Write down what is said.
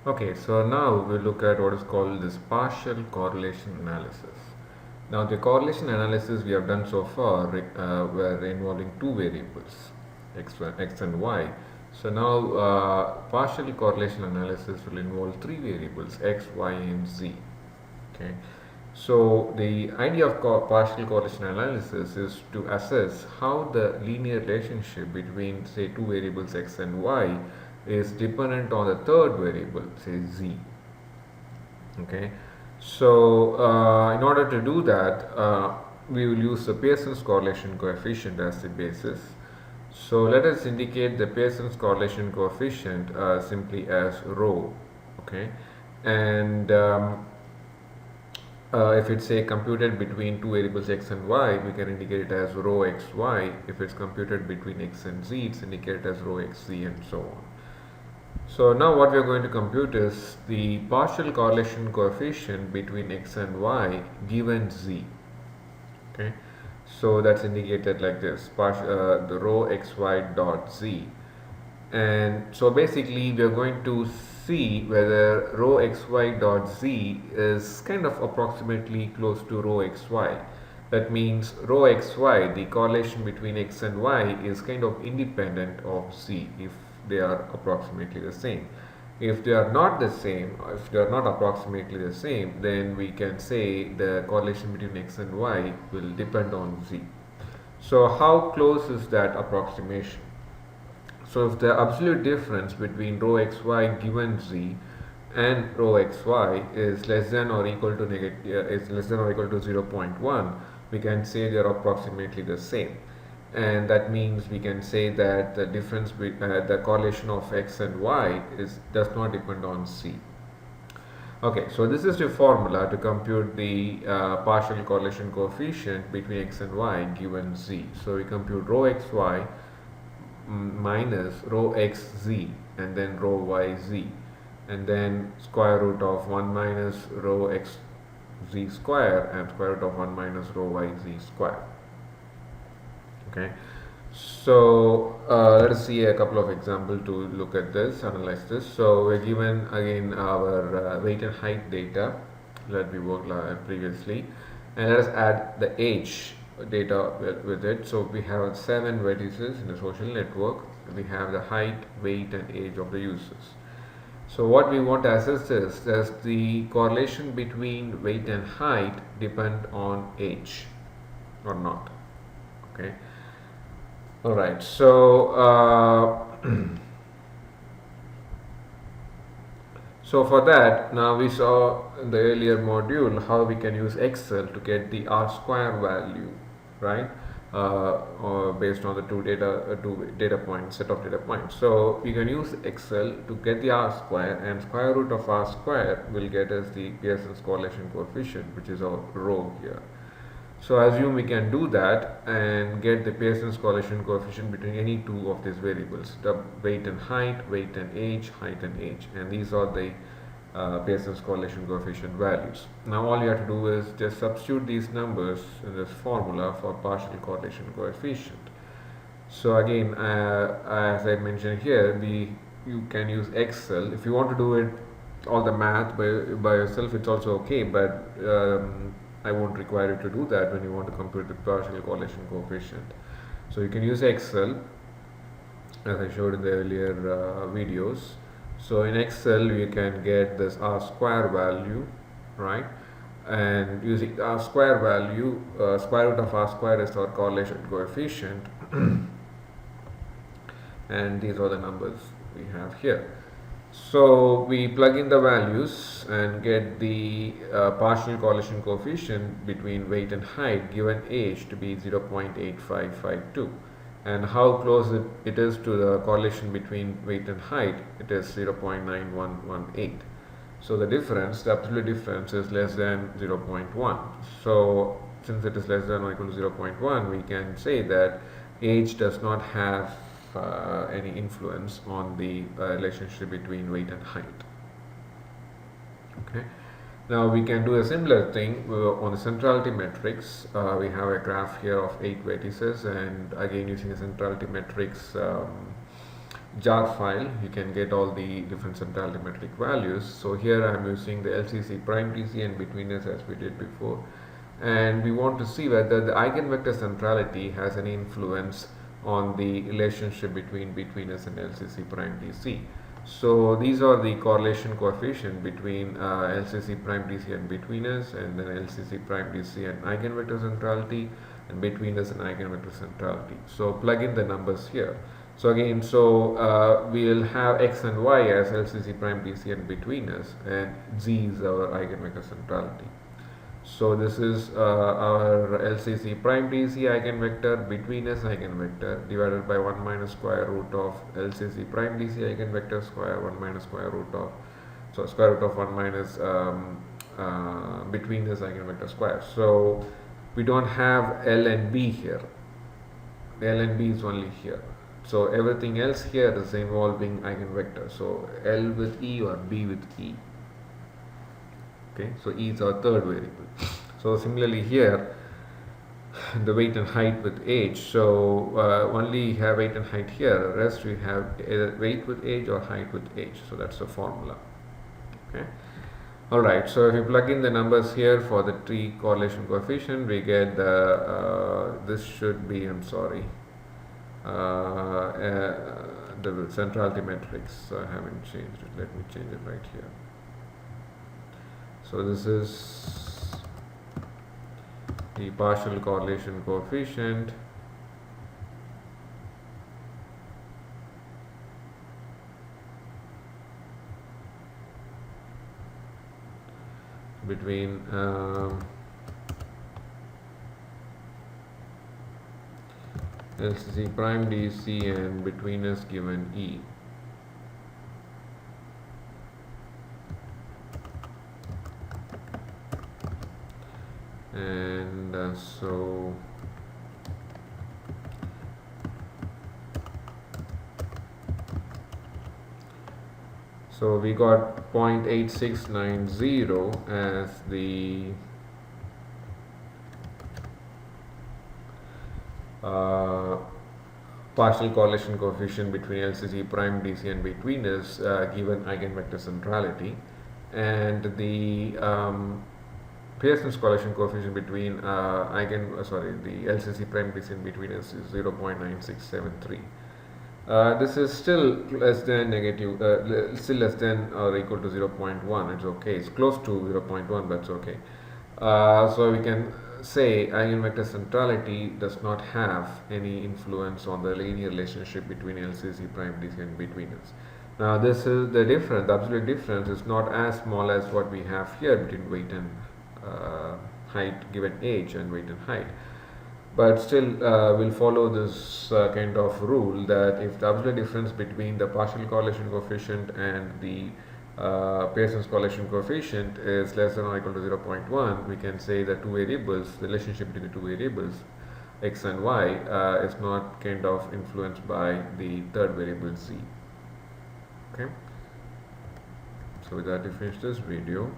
Okay, so now we look at what is called this partial correlation analysis. Now, the correlation analysis we have done so far were involving two variables, x and y. So now, partial correlation analysis will involve three variables, x, y, and z. Okay. So the idea of partial correlation analysis is to assess how the linear relationship between, say, two variables x and y is dependent on the third variable, say z. Okay. So in order to do that, we will use the Pearson's correlation coefficient as the basis. So let us indicate the Pearson's correlation coefficient simply as rho. Okay. And if it's say computed between two variables x and y, we can indicate it as rho xy. If it's computed between x and z, it's indicated as rho xz, and so on. So now what we are going to compute is the partial correlation coefficient between x and y given z. Okay, so that's indicated like this: the rho xy dot z. And so basically we are going to see whether rho xy dot z is kind of approximately close to rho xy. That means rho xy, the correlation between x and y, is kind of independent of z if they are approximately the same. If they are not the same, or if they are not approximately the same, then we can say the correlation between x and y will depend on z. So how close is that approximation? So if the absolute difference between rho xy given z and rho xy is less than or equal to is less than or equal to 0.1, we can say they are approximately the same. And that means we can say that the difference the correlation of x and y does not depend on z. Okay, so this is the formula to compute the partial correlation coefficient between x and y given z. So we compute rho xy minus rho xz and then rho yz, and then square root of 1 minus rho xz square and square root of 1 minus rho yz square. Okay, so let us see a couple of examples to look at this, analyze this. So we're given again our weight and height data that we worked previously, and let us add the age data with it. So we have 7 vertices in a social network. We have the height, weight, and age of the users. So what we want to assess is, does the correlation between weight and height depend on age or not? Okay. All right. So so for that, now we saw in the earlier module how we can use Excel to get the R square value, right? Or based on the two data points, set of data points. So we can use Excel to get the R square, and square root of R square will get us the Pearson's correlation coefficient, which is our rho here. So assume we can do that and get the Pearson's correlation coefficient between any two of these variables, the weight and height, weight and age, height and age, and these are the Pearson's correlation coefficient values. Now all you have to do is just substitute these numbers in this formula for partial correlation coefficient. So again, as I mentioned here, you can use Excel. If you want to do it all the math by yourself, it's also okay, but I won't require you to do that when you want to compute the partial correlation coefficient. So you can use Excel as I showed in the earlier videos. So in Excel you can get this R square value, right? And using R square value, square root of R square is our correlation coefficient and these are the numbers we have here. So we plug in the values and get the partial correlation coefficient between weight and height given age to be 0.8552, and how close it is to the correlation between weight and height, it is 0.9118. So the difference, the absolute difference, is less than 0.1. So since it is less than or equal to 0.1, we can say that age does not have any influence on the relationship between weight and height. Okay. Now we can do a similar thing on the centrality matrix. We have a graph here of 8 vertices, and again using a centrality matrix, jar file, you can get all the different centrality metric values. So here I am using the LCC prime DC and betweenness as we did before, and we want to see whether the eigenvector centrality has any influence on the relationship between betweenness and LCC prime DC. So these are the correlation coefficient between LCC prime DC and betweenness, and then LCC prime DC and eigenvector centrality, and betweenness and eigenvector centrality. So plug in the numbers here. So again, we will have x and y as LCC prime DC and betweenness, and z is our eigenvector centrality. So this is our LCC prime DC eigenvector, betweenness eigenvector, divided by 1 minus square root of LCC prime DC eigenvector square, 1 minus square root of, so square root of 1 minus betweenness eigenvector square. So we don't have L and B here. L and B is only here. So everything else here is involving eigenvector. So L with E or B with E. Okay, so E is our third variable. So similarly here, the weight and height with age. So only have weight and height here. The rest we have either weight with age or height with age. So that's the formula. Okay. All right. So if you plug in the numbers here for the T correlation coefficient, we get the this should be, I'm sorry, the centrality matrix. I haven't changed it. Let me change it right here. So this is the partial correlation coefficient between LCC prime DC and betweenness given E. And so we got 0.8690 as the partial correlation coefficient between LCC prime DC and betweenness given eigenvector centrality, and the Pearson's correlation coefficient between the LCC prime DC and betweenness is 0.9673. This is still less than negative, still less than or equal to 0.1. It's okay. It's close to 0.1, but it's okay. So we can say eigenvector centrality does not have any influence on the linear relationship between LCC prime DC and betweenness. Now this is the difference. The absolute difference is not as small as what we have here between weight and height given age and weight and height, but still we'll follow this kind of rule that if the absolute difference between the partial correlation coefficient and the Pearson's correlation coefficient is less than or equal to 0.1, we can say the two variables, the relationship between the two variables x and y is not kind of influenced by the third variable z. Okay, so with that we finish this video.